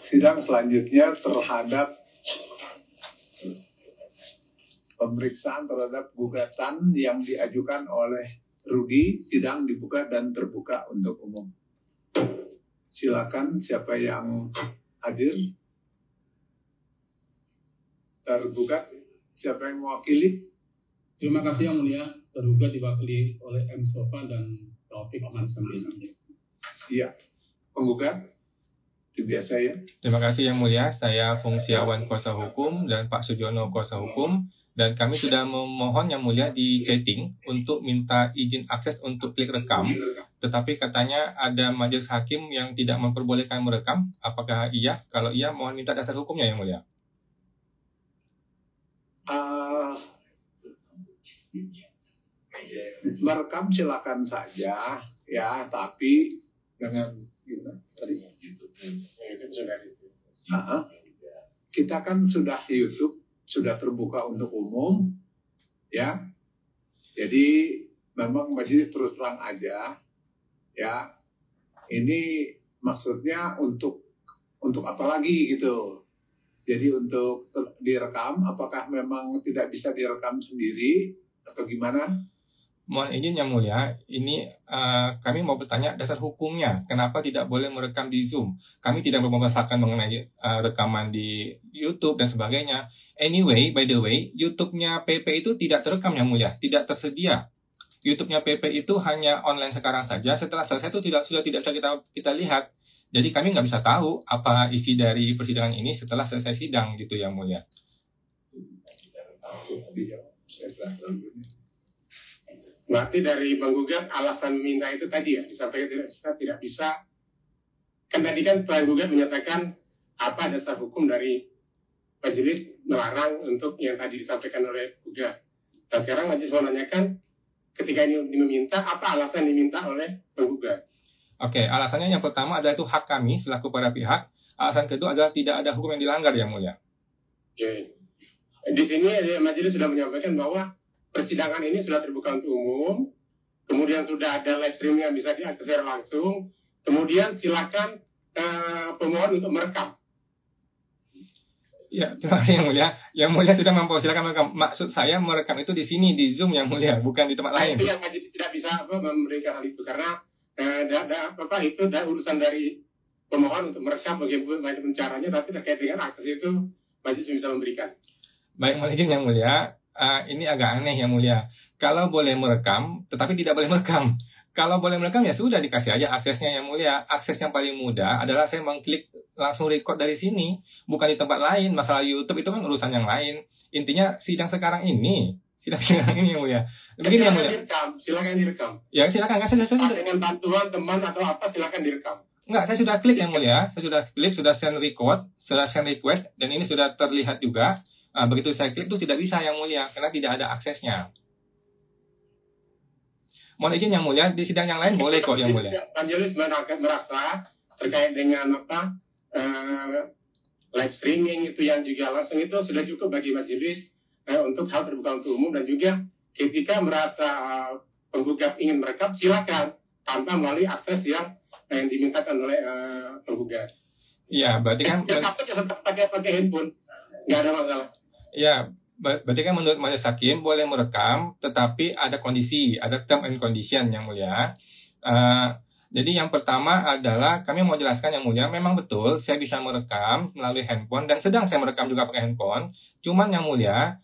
Sidang selanjutnya terhadap pemeriksaan terhadap gugatan yang diajukan oleh Rudi. Sidang dibuka dan terbuka untuk umum. Silakan siapa yang hadir. Terbuka. Siapa yang mewakili? Terima kasih Yang Mulia. Tergugat diwakili oleh M. Sofa dan Taufik Ahmad Sambil. Iya. Penggugat. Itu biasa ya. Terima kasih Yang Mulia. Saya Fungsiawan Kuasa Hukum dan Pak Sujono Kuasa Hukum. Dan kami sudah memohon Yang Mulia di chatting untuk minta izin akses untuk klik rekam. Tetapi katanya ada majelis hakim yang tidak memperbolehkan merekam. Apakah iya? Kalau iya, mohon minta dasar hukumnya Yang Mulia. Merekam silakan saja ya, tapi dengan gimana tadi? Kita kan sudah YouTube, sudah terbuka untuk umum, ya. Jadi memang majelis terus terang aja, ya. Ini maksudnya untuk apa lagi gitu. Jadi untuk direkam, apakah memang tidak bisa direkam sendiri atau gimana? Mohon izin Yang Mulia, ini kami mau bertanya dasar hukumnya. Kenapa tidak boleh merekam di Zoom? Kami tidak membahaskan mengenai rekaman di YouTube dan sebagainya. Anyway, by the way, YouTube-nya PP itu tidak terekam Yang Mulia, tidak tersedia. YouTube-nya PP itu hanya online sekarang saja. Setelah selesai itu sudah tidak bisa kita lihat. Jadi kami nggak bisa tahu apa isi dari persidangan ini setelah selesai sidang gitu Yang Mulia. Berarti dari penggugat alasan minta itu tadi ya disampaikan tidak bisa. Kan tadi kan penggugat menyatakan apa dasar hukum dari majelis melarang untuk yang tadi disampaikan oleh gugat. Dan sekarang majelis mau menanyakan ketika ini meminta apa alasan diminta oleh penggugat. Oke, alasannya yang pertama adalah itu hak kami selaku para pihak. Alasan kedua adalah tidak ada hukum yang dilanggar Yang Mulia. Oke. Di sini majelis sudah menyampaikan bahwa persidangan ini sudah terbuka untuk umum, kemudian sudah ada live streaming yang bisa diakses secara langsung, kemudian silakan pemohon untuk merekam. Ya, terima kasih Yang Mulia. Yang Mulia sudah mempersilakan merekam. Maksud saya merekam itu di sini, di Zoom Yang Mulia, bukan di tempat lain. Itu yang majelis tidak bisa memberikan hal itu, karena itu urusan dari pemohon untuk merekam bagaimana caranya, tapi terkait dengan akses itu majelis bisa memberikan. Baik, mohon izin Yang Mulia. Ini agak aneh Yang Mulia. Kalau boleh merekam, tetapi tidak boleh merekam. Kalau boleh merekam ya sudah dikasih aja aksesnya Yang Mulia. Akses yang paling mudah adalah saya mengklik langsung record dari sini, bukan di tempat lain. Masalah YouTube itu kan urusan yang lain. Intinya sidang sekarang ini Yang Mulia. Begini Yang Mulia. Silakan direkam. Ya silakan. Saya sudah dengan bantuan teman atau apa silakan direkam. Enggak, saya sudah klik Yang Mulia. Saya sudah klik, sudah send record, sudah send request, dan ini sudah terlihat juga. Begitu saya klik itu tidak bisa Yang Mulia karena tidak ada aksesnya. Mohon izin Yang Mulia, di sidang yang lain boleh kok Yang Mulia. Majelis merasa terkait dengan live streaming itu yang juga langsung itu sudah cukup bagi majelis untuk hal terbuka untuk umum, dan juga ketika merasa penggugat ingin merekam silakan tanpa melalui akses yang dimintakan oleh penggugat. Iya, berarti kan pakai handphone nggak ada masalah. Ya, berarti kan menurut majelis hakim boleh merekam, tetapi ada kondisi, ada term and condition Yang Mulia. Jadi yang pertama adalah kami mau jelaskan Yang Mulia, memang betul saya bisa merekam melalui handphone dan sedang saya merekam juga pakai handphone. Cuman Yang Mulia,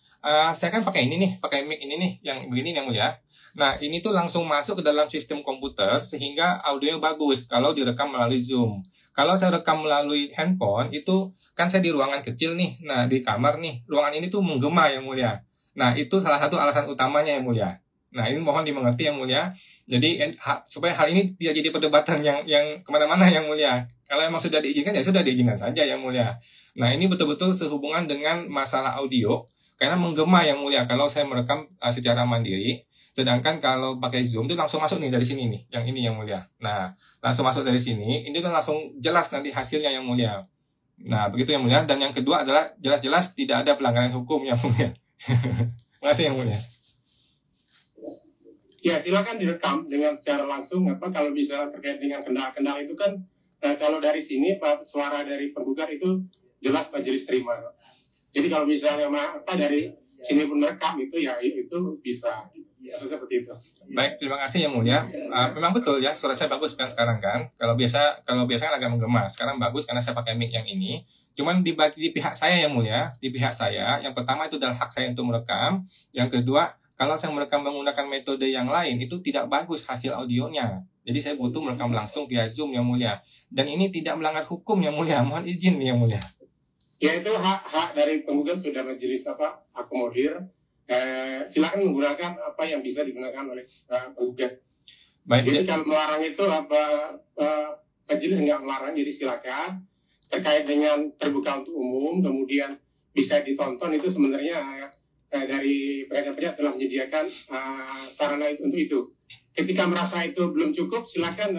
saya kan pakai ini nih, pakai mic ini nih, yang begini Yang Mulia. Nah, ini tuh langsung masuk ke dalam sistem komputer sehingga audionya bagus kalau direkam melalui Zoom. Kalau saya rekam melalui handphone, itu kan saya di ruangan kecil nih, nah di kamar nih, ruangan ini tuh menggema Yang Mulia. Nah, itu salah satu alasan utamanya Yang Mulia. Nah, ini mohon dimengerti Yang Mulia. Jadi, supaya hal ini tidak jadi perdebatan yang kemana-mana Yang Mulia. Kalau memang sudah diizinkan, ya sudah diizinkan saja Yang Mulia. Nah, ini betul-betul sehubungan dengan masalah audio, karena menggema Yang Mulia kalau saya merekam secara mandiri. Sedangkan kalau pakai Zoom itu langsung masuk nih dari sini nih, yang ini Yang Mulia. Nah, langsung masuk dari sini, ini kan langsung jelas nanti hasilnya Yang Mulia. Nah, begitu Yang Mulia. Dan yang kedua adalah jelas-jelas tidak ada pelanggaran hukum Yang Mulia. Terima kasih Yang Mulia. Ya, silakan direkam dengan secara langsung. Kalau bisa terkait dengan kendala-kendala itu kan kalau dari sini suara dari penggugat itu jelas majelis terima. Jadi kalau misalnya dari sini pun merekam itu ya itu bisa seperti itu. Baik, terima kasih yang mulia. Memang betul ya, suara saya bagus kan sekarang kan. Kalau biasa kan agak menggema. Sekarang bagus karena saya pakai mic yang ini. Cuman di pihak saya yang mulia, di pihak saya, yang pertama itu adalah hak saya untuk merekam. Yang kedua, kalau saya merekam menggunakan metode yang lain, itu tidak bagus hasil audionya. Jadi saya butuh merekam langsung via Zoom yang mulia. Dan ini tidak melanggar hukum yang mulia. Mohon izin yang mulia. Ya itu hak dari penggugat sudah majelis akomodir. Silakan menggunakan apa yang bisa digunakan oleh penggugat. Baik, jadi kalau melarang itu majelis nggak melarang, jadi silakan. Terkait dengan terbuka untuk umum, kemudian bisa ditonton, itu sebenarnya dari pihak-pihak telah menyediakan sarana untuk itu. Ketika merasa itu belum cukup, silakan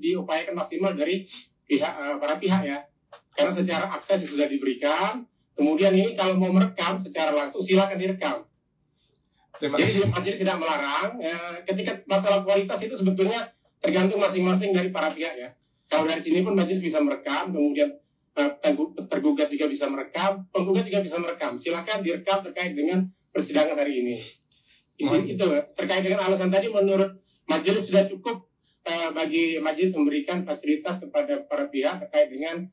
diupayakan maksimal dari para pihak ya. Karena secara akses sudah diberikan. Kemudian ini kalau mau merekam secara langsung, silakan direkam. Jadi majelis tidak melarang. Ketika masalah kualitas itu sebetulnya tergantung masing-masing dari para pihak ya. Kalau dari sini pun majelis bisa merekam, kemudian tergugat juga bisa merekam, penggugat juga bisa merekam. Silakan direkam terkait dengan persidangan hari ini. Itu terkait dengan alasan tadi, menurut majelis sudah cukup bagi majelis memberikan fasilitas kepada para pihak terkait dengan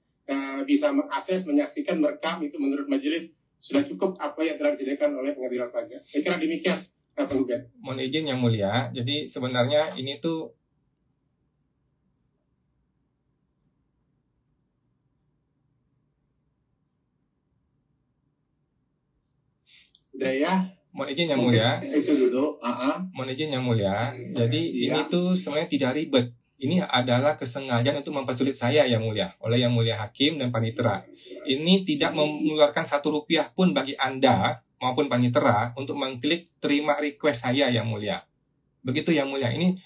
bisa mengakses, menyaksikan, merekam, itu menurut majelis sudah cukup apa yang telah disediakan oleh pengadilan pajak. Saya kira demikian penggugat. Mohon izin yang mulia. Jadi sebenarnya ini tuh ya. Mohon izin yang mulia. Itu dulu. Mohon izin yang mulia. Jadi ini tuh sebenarnya tidak ribet. Ini adalah kesengajaan untuk mempersulit saya yang mulia, oleh yang mulia hakim dan panitera. Ini tidak mengeluarkan Rp1 pun bagi Anda maupun panitera untuk mengklik terima request saya yang mulia. Begitu yang mulia. Ini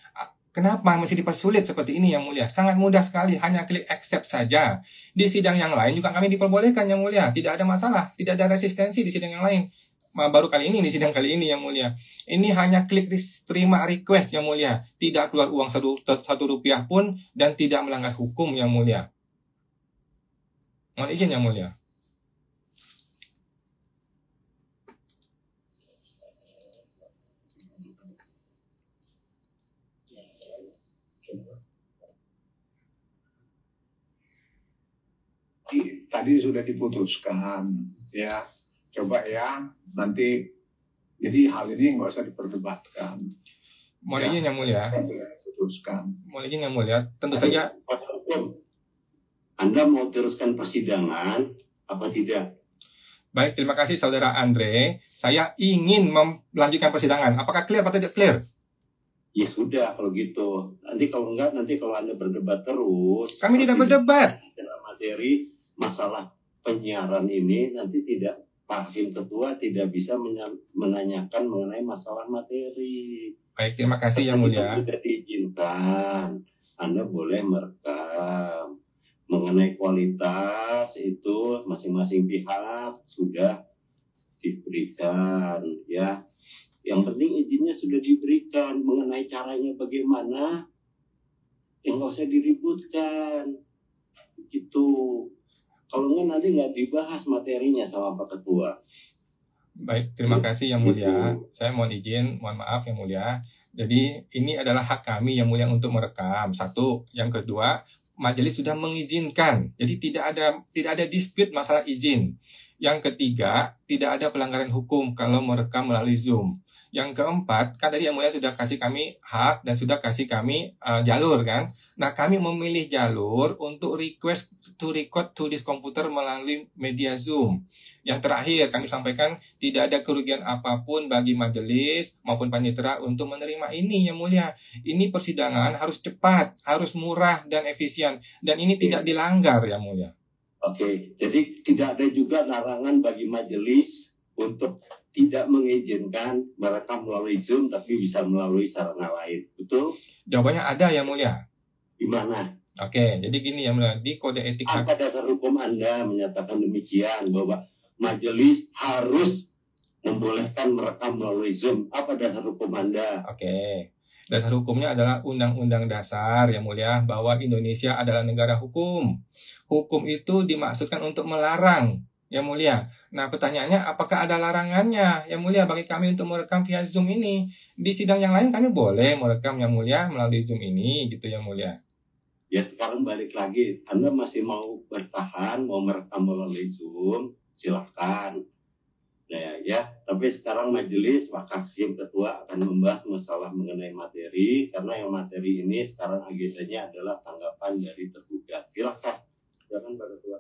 kenapa mesti dipersulit seperti ini yang mulia? Sangat mudah sekali, hanya klik accept saja. Di sidang yang lain juga kami diperbolehkan yang mulia. Tidak ada masalah, tidak ada resistensi di sidang yang lain. Baru kali ini, di sidang kali ini yang mulia. Ini hanya klik terima request yang mulia. Tidak keluar uang Rp1 pun dan tidak melanggar hukum yang mulia. Mohon izin yang mulia. Tadi sudah diputuskan ya. Coba ya, nanti jadi hal ini nggak usah diperdebatkan. Mohon izin yang mulia. Putuskan. Mohon izin yang mulia. Tentu saja. Anda mau teruskan persidangan apa tidak? Baik, terima kasih saudara Andre. Saya ingin melanjutkan persidangan. Apakah clear atau tidak clear? Ya sudah kalau gitu. Nanti kalau enggak, nanti kalau Anda berdebat terus. Kami tidak berdebat. Dalam materi masalah penyiaran ini nanti tidak. Pak Hakim Ketua tidak bisa menanyakan mengenai masalah materi. Baik, terima kasih yang mulia. Tidak diizinkan. Anda boleh merekam. Mengenai kualitas itu masing-masing pihak sudah diberikan ya. Yang penting izinnya sudah diberikan. Mengenai caranya bagaimana, nggak usah diributkan. Gitu. Kalau enggak nanti nggak dibahas materinya sama Pak Ketua. Baik, terima kasih yang mulia. Saya mohon izin, mohon maaf yang mulia. Jadi ini adalah hak kami yang mulia untuk merekam. Satu, yang kedua, majelis sudah mengizinkan. Jadi tidak ada dispute masalah izin. Yang ketiga, tidak ada pelanggaran hukum kalau merekam melalui Zoom. Yang keempat, kan tadi yang mulia sudah kasih kami hak dan sudah kasih kami jalur kan. Nah, kami memilih jalur untuk request to record to this computer melalui media Zoom. Yang terakhir, kami sampaikan tidak ada kerugian apapun bagi majelis maupun panitera untuk menerima ini yang mulia. Ini persidangan harus cepat, harus murah dan efisien. Dan ini tidak dilanggar yang mulia. Oke, jadi tidak ada juga larangan bagi majelis untuk tidak mengizinkan merekam melalui Zoom, tapi bisa melalui sarana lain. Betul? Jawabannya ada yang mulia. Di mana? Oke, jadi gini yang mulia, di kode etik. Apa dasar hukum Anda menyatakan demikian, bahwa majelis harus membolehkan merekam melalui Zoom? Apa dasar hukum Anda? Oke, Dasar hukumnya adalah Undang-Undang Dasar yang mulia, bahwa Indonesia adalah negara hukum. Hukum itu dimaksudkan untuk melarang yang mulia. Nah, pertanyaannya apakah ada larangannya yang mulia bagi kami untuk merekam via Zoom ini? Di sidang yang lain kami boleh merekam yang mulia melalui Zoom ini gitu yang mulia. Ya sekarang balik lagi, Anda masih mau bertahan, mau merekam melalui Zoom, silahkan. Nah ya, tapi sekarang majelis Pak Hakim Ketua akan membahas masalah mengenai materi, karena yang materi ini sekarang agendanya adalah tanggapan dari tergugat. Silahkan, silakan Pak Ketua.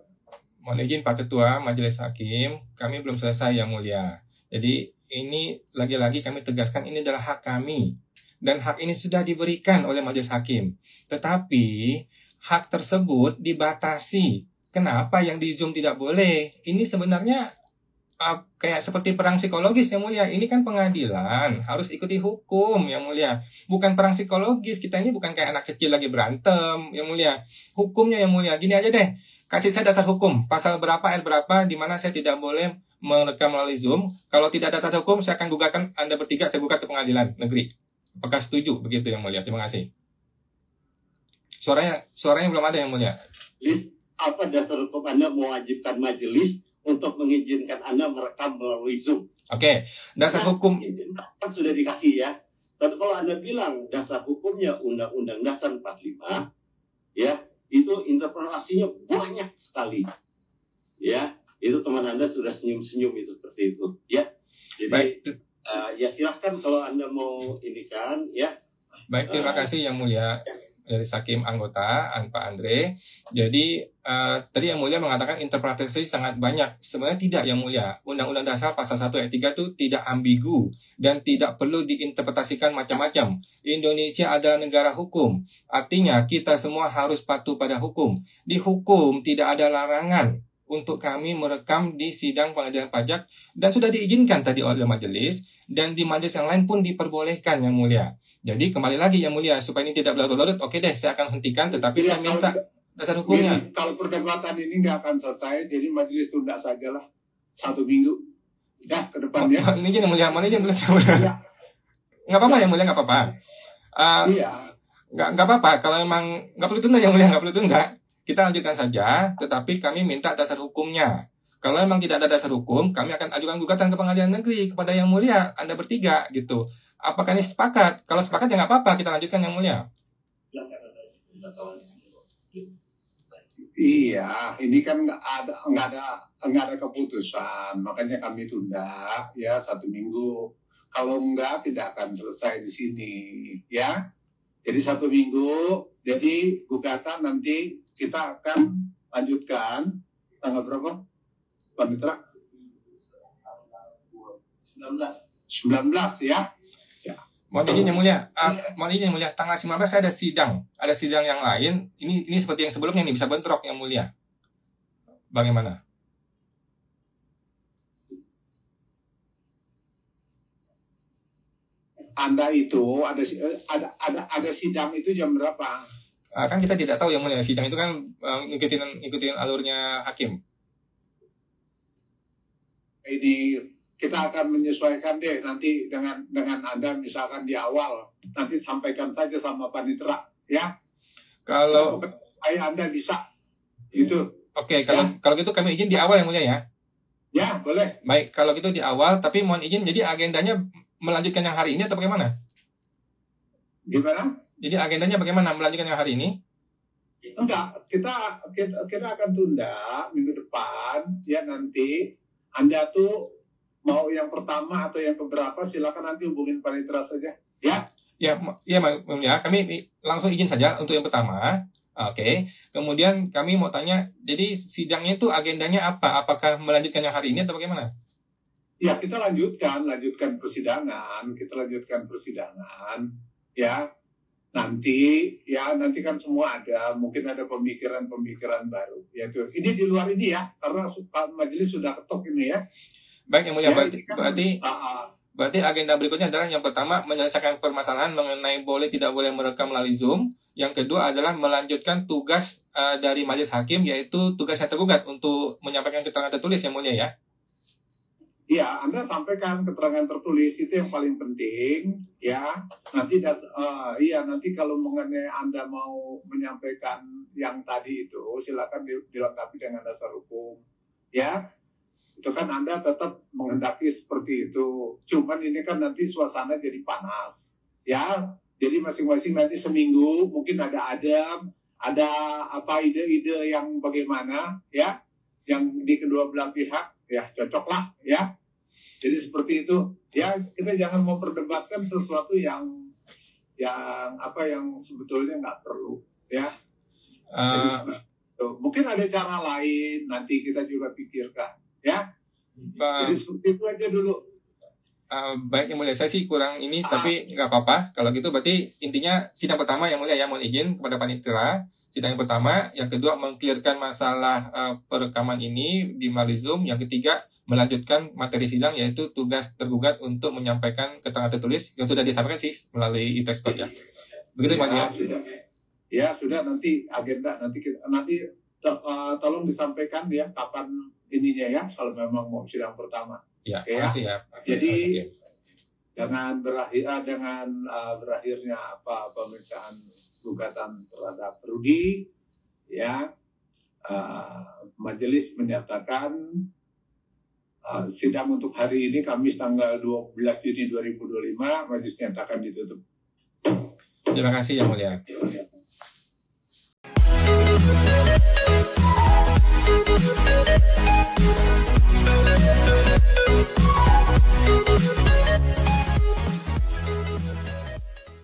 Mohon izin Pak Ketua Majelis Hakim, kami belum selesai yang mulia. Jadi ini lagi-lagi kami tegaskan ini adalah hak kami. Dan hak ini sudah diberikan oleh Majelis Hakim. Tetapi hak tersebut dibatasi. Kenapa yang di Zoom tidak boleh? Ini sebenarnya kayak seperti perang psikologis yang mulia. Ini kan pengadilan, harus ikuti hukum yang mulia. Bukan perang psikologis, kita ini bukan kayak anak kecil lagi berantem yang mulia. Hukumnya yang mulia, gini aja deh. Kasih saya dasar hukum, pasal berapa, ayat berapa, di mana saya tidak boleh merekam melalui Zoom. Kalau tidak ada dasar hukum, saya akan gugatan Anda bertiga, saya gugat ke pengadilan negeri. Apakah setuju begitu yang mulia? Terima kasih. Suaranya belum ada yang mulia. List, apa dasar hukum Anda mewajibkan majelis untuk mengizinkan Anda merekam melalui Zoom? Oke, dasar hukum. Kan sudah dikasih ya. Tapi kalau Anda bilang dasar hukumnya Undang-Undang Dasar 45, ya, itu interpretasinya banyak sekali. Ya, itu teman Anda sudah senyum-senyum itu seperti itu. Ya, jadi baik. Ya silahkan kalau Anda mau ini kan, ya. Baik, terima kasih yang mulia dari Hakim anggota Pak Andre. Jadi tadi yang mulia mengatakan interpretasi sangat banyak. Sebenarnya tidak yang mulia. Undang-Undang Dasar pasal 1 ayat 3 itu tidak ambigu dan tidak perlu diinterpretasikan macam-macam. Indonesia adalah negara hukum. Artinya kita semua harus patuh pada hukum. Di hukum tidak ada larangan untuk kami merekam di sidang pengadilan pajak dan sudah diizinkan tadi oleh majelis, dan di majelis yang lain pun diperbolehkan yang mulia. Jadi kembali lagi yang mulia, supaya ini tidak berlarut-larut, oke deh saya akan hentikan, tetapi Ya, saya minta dasar hukumnya. Kalau perdebatan ini nggak akan selesai, jadi majelis tunda sajalah 1 minggu. Ya, ke depannya. Ini yang mulia, mana yang mulia? Nggak apa-apa yang mulia, nggak apa-apa. Iya. Nggak apa-apa, kalau emang nggak perlu tunda yang mulia, nggak perlu tunda. Kita lanjutkan saja, tetapi kami minta dasar hukumnya. Kalau memang tidak ada dasar hukum, kami akan ajukan gugatan ke pengadilan negeri kepada yang mulia, Anda bertiga gitu. Apakah ini sepakat? Kalau sepakat ya nggak apa-apa, kita lanjutkan yang mulia. Iya, ini kan nggak ada keputusan, makanya kami tunda ya 1 minggu. Kalau enggak tidak akan selesai di sini, ya. Jadi 1 minggu, jadi gugatan nanti kita akan lanjutkan tanggal berapa, Pak Mitra? 19 ya. Mohon izin yang mulia, tanggal 19 saya ada sidang yang lain. Ini seperti yang sebelumnya nih, bisa bentrok yang mulia. Bagaimana? Anda itu ada sidang itu jam berapa? Kan kita tidak tahu yang mulia, sidang itu kan ngikutin alurnya hakim. Ini kita akan menyesuaikan deh nanti dengan Anda, misalkan di awal nanti sampaikan saja sama panitera ya. Kalau Anda bisa gitu. Oke, kalau gitu kami izin di awal yang mulia ya. Ya, boleh. Baik, kalau gitu di awal, tapi mohon izin, jadi agendanya melanjutkan yang hari ini atau bagaimana? Gimana? Jadi agendanya bagaimana melanjutkan yang hari ini? Enggak, kita akan tunda minggu depan ya. Nanti Anda tuh mau yang pertama atau yang keberapa, silakan nanti hubungin panitera saja ya. Ya, kami langsung izin saja untuk yang pertama. Oke. Kemudian kami mau tanya, jadi sidangnya itu agendanya apa? Apakah melanjutkan yang hari ini atau bagaimana? Ya, kita lanjutkan persidangan, ya. Nanti kan semua ada, mungkin ada pemikiran baru. Yaitu ini di luar ini ya, karena majelis sudah ketok ini ya. Baik yang mulia, ya, berarti agenda berikutnya adalah yang pertama menyelesaikan permasalahan mengenai boleh tidak boleh merekam melalui Zoom. Yang kedua adalah melanjutkan tugas dari majelis hakim, yaitu tugas yang tergugat untuk menyampaikan keterangan tertulis yang mulia ya. Iya, Anda sampaikan keterangan tertulis itu yang paling penting, ya. Nanti nanti kalau mengenai Anda mau menyampaikan yang tadi itu, silakan dilengkapi dengan dasar hukum, ya. Itu kan Anda tetap menghendaki seperti itu. Cuman ini kan nanti suasana jadi panas, ya. Jadi masing-masing nanti seminggu mungkin ada apa ide-ide yang bagaimana, ya, yang di kedua belah pihak. Ya cocok lah, ya. Jadi seperti itu, ya, kita jangan memperdebatkan sesuatu yang sebetulnya nggak perlu, ya. Jadi seperti itu. Mungkin ada cara lain, nanti kita juga pikirkan, ya. Jadi seperti itu aja dulu. Baik yang mulia, saya sih kurang ini, tapi nggak apa-apa. Kalau gitu berarti intinya sidang pertama yang mulia, mohon izin kepada panitia. Sidang yang pertama, yang kedua mengklirkan masalah perekaman ini di melalui Zoom. Yang ketiga melanjutkan materi sidang, yaitu tugas tergugat untuk menyampaikan keterangan tertulis yang sudah disampaikan sih melalui e-text code, ya. Begitu Pak ya? Ya sudah, nanti agenda nanti tolong disampaikan ya kapan ininya ya kalau memang mau sidang pertama. Ya, ya. Makasih ya. Jadi dengan berakhirnya pemeriksaan gugatan terhadap Rudi, ya, majelis menyatakan sidang untuk hari ini Kamis tanggal 12 Juni 2025 majelis menyatakan ditutup. Terima kasih yang mulia.